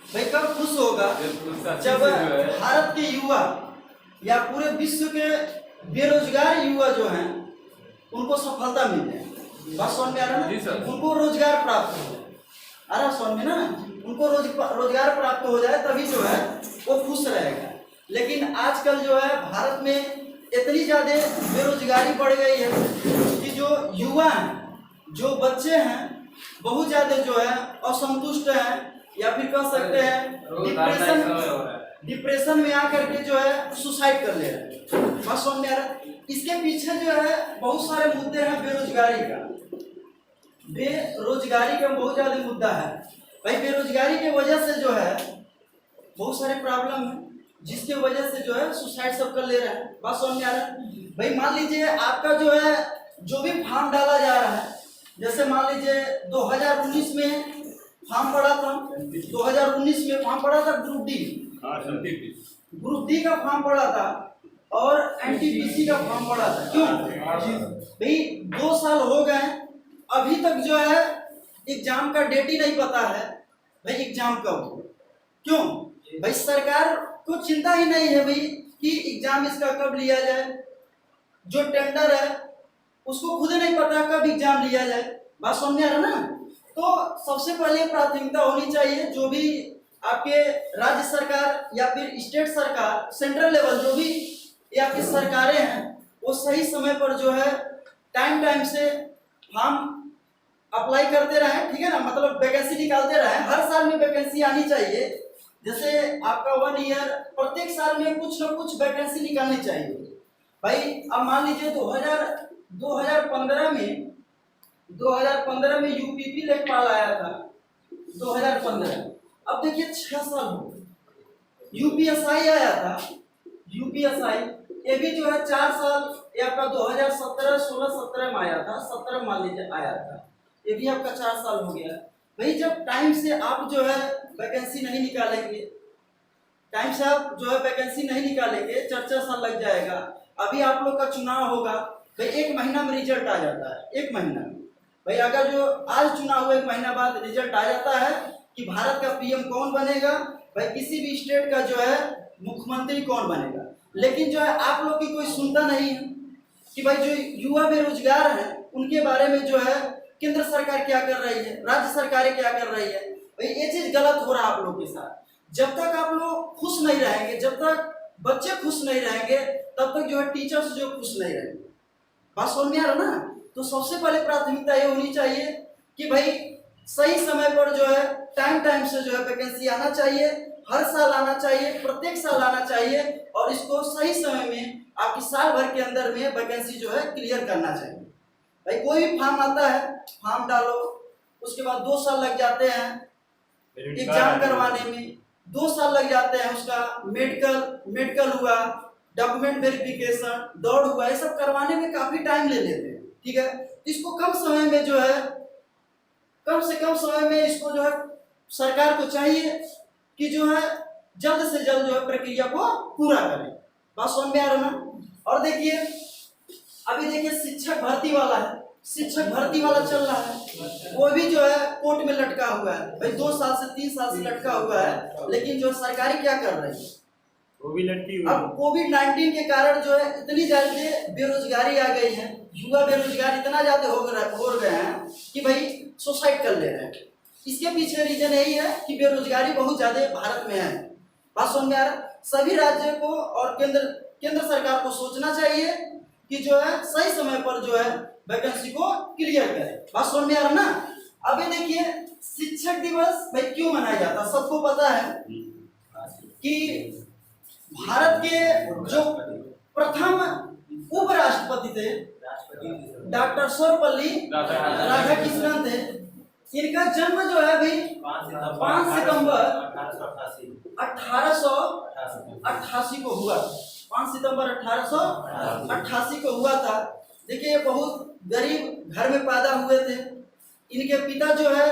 भाई कब खुश होगा जब भारत के युवा या पूरे विश्व के बेरोजगार युवा जो हैं उनको सफलता मिल जाए। बात समझ में आ रहा है ना? उनको रोजगार प्राप्त हो जाए, आ रहा समझ में ना? उनको रोजगार प्राप्त हो जाए तभी जो है वो खुश रहेगा। लेकिन आजकल जो है भारत में इतनी ज्यादा बेरोजगारी बढ़ गई है कि जो युवा हैं, जो बच्चे हैं, बहुत ज्यादा जो है असंतुष्ट हैं या फिर कह सकते हैं डिप्रेशन में आकर के जो है सुसाइड कर ले रहे हैं। बात समझ में आ रहा है? इसके पीछे जो है बहुत सारे मुद्दे हैं। बेरोजगारी का बहुत ज्यादा मुद्दा है भाई। बेरोजगारी की वजह से जो है बहुत सारे प्रॉब्लम है, जिसके वजह से जो है सुसाइड सब कर ले रहे हैं। बात समझ में आ रहा है भाई? मान लीजिए आपका जो है जो भी फॉर्म डाला जा रहा है, जैसे मान लीजिए 2019 में फॉर्म पड़ा था, 2019 में फॉर्म पड़ा था ग्रुप डी का फॉर्म पड़ा था और एनटीपीसी का फॉर्म पड़ा था। क्यों भाई? 2 साल हो गए, अभी तक जो है एग्जाम का डेट ही नहीं पता है भाई एग्जाम कब हो। क्यों भाई? सरकार को चिंता ही नहीं है भाई कि एग्जाम इसका कब लिया जाए। जो टेंडर है उसको खुद नहीं पता कब एग्जाम लिया जाए। बात समझ में आ रहा ना? तो सबसे पहले प्राथमिकता होनी चाहिए जो भी आपके राज्य सरकार या फिर स्टेट सरकार, सेंट्रल लेवल जो भी ये आपकी सरकारें हैं, वो सही समय पर जो है टाइम से फॉर्म अप्लाई करते रहें। ठीक है ना? मतलब वैकेंसी निकालते रहें। हर साल में वैकेंसी आनी चाहिए। जैसे आपका 1 ईयर, प्रत्येक साल में कुछ ना कुछ वैकेंसी निकालनी चाहिए भाई। अब मान लीजिए 2015 में यूपीपी लेखपाल आया था 2015। अब देखिए 6 साल हो गए। यूपीएसआई आया था, यूपीएसआई ये भी जो है 4 साल, ये आपका 2017 में आया था, 17 मान लीजिए आया था, ये भी आपका 4 साल हो गया भाई। जब टाइम से आप जो है वैकेंसी नहीं निकालेंगे, टाइम से आप जो है वैकेंसी नहीं निकालेंगे, 4 साल लग जाएगा। अभी आप लोग का चुनाव होगा भाई, 1 महीना में रिजल्ट आ जाता है। 1 महीना में भाई, अगर जो आज चुनाव हुआ 1 महीना बाद रिजल्ट आ जाता है कि भारत का पीएम कौन बनेगा भाई, किसी भी स्टेट का जो है मुख्यमंत्री कौन बनेगा। लेकिन जो है आप लोग की कोई सुनता नहीं है कि भाई जो युवा बेरोजगार हैं उनके बारे में जो है केंद्र सरकार क्या कर रही है, राज्य सरकारें क्या कर रही है भाई। ये चीज गलत हो रहा है आप लोग के साथ। जब तक आप लोग खुश नहीं रहेंगे, जब तक बच्चे खुश नहीं रहेंगे, तब तक जो है टीचर्स जो खुश नहीं रहेंगे। बात समझ में आ रहा ना? तो सबसे पहले प्राथमिकता ये होनी चाहिए कि भाई सही समय पर जो है टाइम से जो है वैकेंसी आना चाहिए। हर साल आना चाहिए, प्रत्येक साल आना चाहिए और इसको सही समय में आपकी साल भर के अंदर में वैकेंसी जो है क्लियर करना चाहिए भाई। कोई भी फॉर्म आता है, फॉर्म डालो, उसके बाद 2 साल लग जाते हैं एग्जाम करवाने में, 2 साल लग जाते हैं। उसका मेडिकल हुआ, डॉक्यूमेंट वेरिफिकेशन, दौड़ हुआ, ये सब करवाने में काफी टाइम ले लेते हैं। ठीक है? इसको कम समय में जो है, कम से कम समय में इसको जो है सरकार को चाहिए कि जो है जल्द से जल्द जो है प्रक्रिया को पूरा करें। बात समझ में आ रहा ना? और देखिए अभी देखिए शिक्षक भर्ती वाला है, शिक्षक भर्ती वाला चल रहा है, वो भी जो है कोर्ट में लटका हुआ है भाई। 2 साल से 3 साल से लटका हुआ है। लेकिन जो सरकारी क्या कर रही है, वो भी लटकी हुई है। अब कोविड-19 के कारण जो है इतनी ज्यादा बेरोजगारी आ गई है, युवा बेरोजगार इतना ज्यादा हो गए हैं कि भाई सुसाइड कर ले रहे हैं। इसके पीछे रीजन यही है कि बेरोजगारी बहुत ज्यादा भारत में है। बात समझ में आ रहा? सभी राज्यों को और केंद्र सरकार को सोचना चाहिए कि जो है सही समय पर जो है वैकेंसी को क्लियर करे। बात समझ में आ रहा ना? अभी देखिए शिक्षक दिवस भाई क्यों मनाया जाता है? सबको पता है कि भारत के जो प्रथम उपराष्ट्रपति थे डॉक्टर सर्वपल्ली राधाकृष्णन थे। इनका जन्म जो है भाई 5 सितंबर 1888 को हुआ। 5 सितंबर 1888 को हुआ था। देखिए ये बहुत गरीब घर में पैदा हुए थे। इनके पिता जो है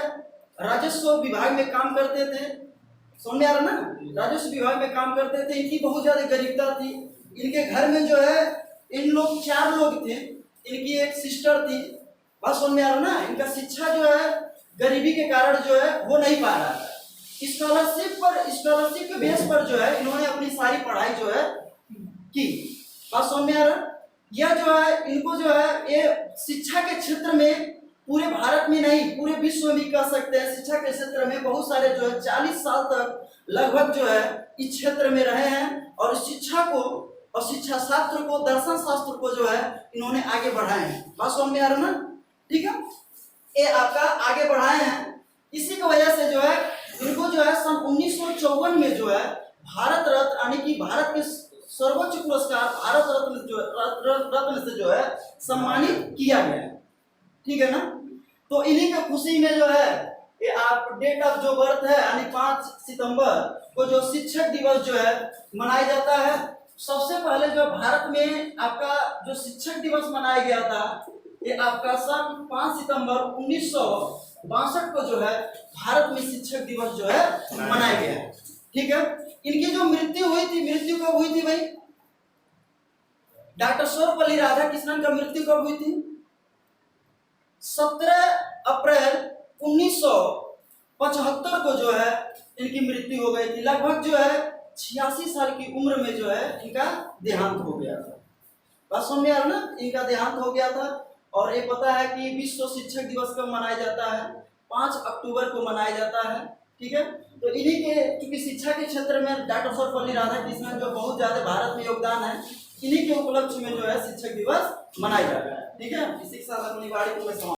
राजस्व विभाग में काम करते थे। समझ में आ रहा ना? राजस्व विभाग में काम करते थे। इनकी बहुत ज्यादा गरीबता थी। इनके घर में जो है इन लोग 4 लोग थे, इनकी एक सिस्टर थी। बात समझ में आ रहा ना? इनका शिक्षा जो है गरीबी के कारण जो है हो नहीं पा रहा था। स्कॉलरशिप के बेस पर जो है इन्होंने अपनी सारी पढ़ाई जो है की। बात समझ में आ रहा? यह जो है इनको जो है ये शिक्षा के क्षेत्र में पूरे भारत में नहीं पूरे विश्व में कह सकते हैं, शिक्षा के क्षेत्र में बहुत सारे जो है 40 साल तक लगभग जो है इस क्षेत्र में रहे हैं और शिक्षा को और शिक्षा शास्त्र को, दर्शन शास्त्र को जो है इन्होंने आगे बढ़ाए हैं। बात समझ में आ रहा ना? ठीक है, ये आपका आगे बढ़ाए हैं। इसी की वजह से जो है इनको जो है सन 1954 में जो है भारत रत्न यानी कि भारत के सर्वोच्च पुरस्कार भारत रत्न से जो है सम्मानित किया गया है। ठीक है ना? तो इन्हीं के खुशी में जो है ये आप डेट ऑफ जो बर्थ है यानी 5 सितंबर को जो शिक्षक दिवस जो है मनाया जाता है। सबसे पहले जो भारत में आपका जो शिक्षक दिवस मनाया गया था ये आपका सन 5 सितंबर 1962 को जो है भारत में शिक्षक दिवस जो है मनाया गया है। ठीक है, इनकी जो मृत्यु हुई थी, मृत्यु कब हुई थी भाई? डॉक्टर सर्वपल्ली राधाकृष्णन का मृत्यु कब हुई थी? 17 अप्रैल 1975 को जो है इनकी मृत्यु हो गई थी। लगभग जो है 86 साल की उम्र में जो है इनका देहांत हो गया था। बात समझ में आ रहा ना? इनका देहांत हो गया था। और ये पता है कि विश्व शिक्षक दिवस कब मनाया जाता है? 5 अक्टूबर को मनाया जाता है। ठीक है, तो इन्हीं के क्योंकि शिक्षा के क्षेत्र में डॉक्टर सर्वपल्ली राधाकृष्णन जो बहुत ज्यादा भारत में योगदान है, इन्हीं के उपलक्ष्य में जो है शिक्षक दिवस मनाया जाता है। ठीक है, इसी के साथ अपनी वाणी को मैं